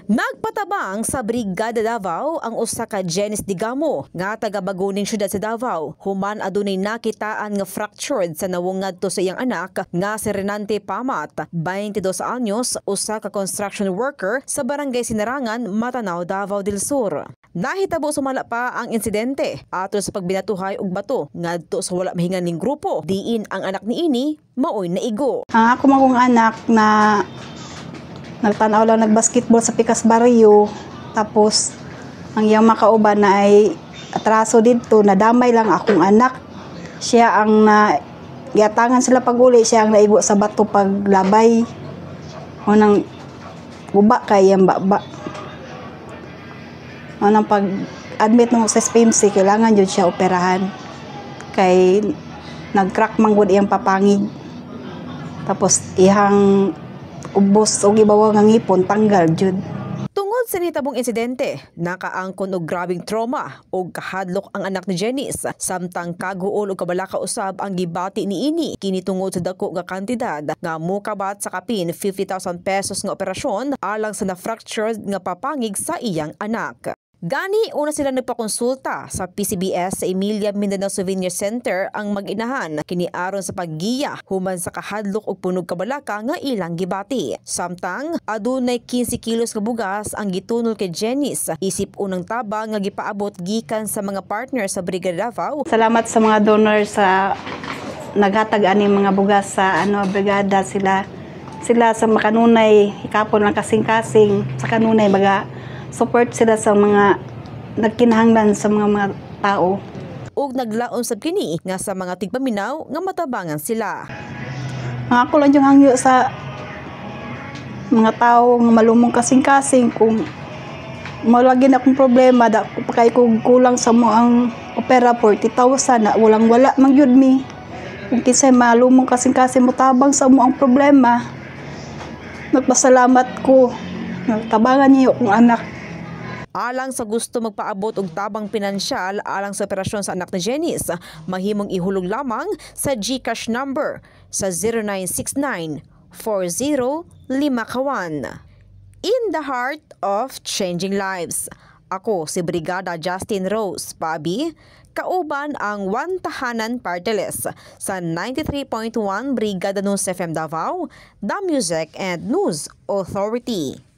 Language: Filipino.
Nagpatabang sa Brigada Davao ang usa ka Janice Digamo nga taga Baguning syudad sa Davao. Human adunay nakitaan nga fractured sa nawungad to sa iyang anak nga si Renante Pamat, 22 anyos, usa ka construction worker sa barangay Sinarangan, Matanao, Davao del Sur. Nahitabo sumala pa ang insidente atol sa pagbinatuhay og bato ngadto sa wala mahinganing grupo. Diin ang anak niini maoy naigo. Ang ako magong anak na nagtanaw lang nagbasketball sa Pikas Barrio, tapos ang iyang makauban na ay atraso dito, nadamay lang akong anak. Siya ang yatangan sila pag-uli, siya ang naigo sa bato paglabay. Unang guba kay iyang baba. Unang pag-admit nung sa SPMC, kailangan yun siya operahan. Kay nag-crack manggod iyang papangig. Tapos ihang ubos o gibawa nga ngipon tanggal jud. Tungod sa nitabong insidente, nakaangkon og grabing trauma o kahadlok ang anak ni Janice. Samtang kaguol o kabalaka usab ang gibati niini kini tungod sa dako nga kantidad nga mokabat sa kapin 50,000 pesos nga operasyon alang sa na-fractured nga papangig sa iyang anak. Gani, una sila nagpakonsulta sa PCBS sa Emilia Mindanao Souvenir Center ang mag-inahan kiniaron sa paggiya human sa kahadlok og punog kabalaka nga ilang gibati. Samtang adunay 15 kilos nga bugas ang gitunol kay Janice isip unang tabang nga gipaabot gikan sa mga partner sa Brigada Davao. Salamat sa mga donor sa naghatag ani mga bugas sa brigada, sila sa makanunay ikapon lang kasing-kasing sa kanunay baga support sila sa mga nagkinahanglan sa mga tao. Ug naglaom sab kini nga sa mga tigpaminaw nga matabangan sila. Ako lang yung hangyo sa mga tao nga malumong kasing-kasing kung malagi na akong problema da pa kay kung kulang sa mo ang opera 40,000 na walang-wala mang yun mi. Kung kisay malumong kasing-kasing mo tabang sa mo ang problema, nagpasalamat ko. Nagtabangan niyo akong anak. Alang sa gusto magpaabot og tabang pinansyal alang sa operasyon sa anak ni Janice, mahimong ihulog lamang sa GCash number sa 0969-40-5. In the heart of changing lives. Ako si Brigada Justin Rose Pabi, kauban ang One Tahanan Parteles sa 93.1 Brigada News FM Davao, The Music and News Authority.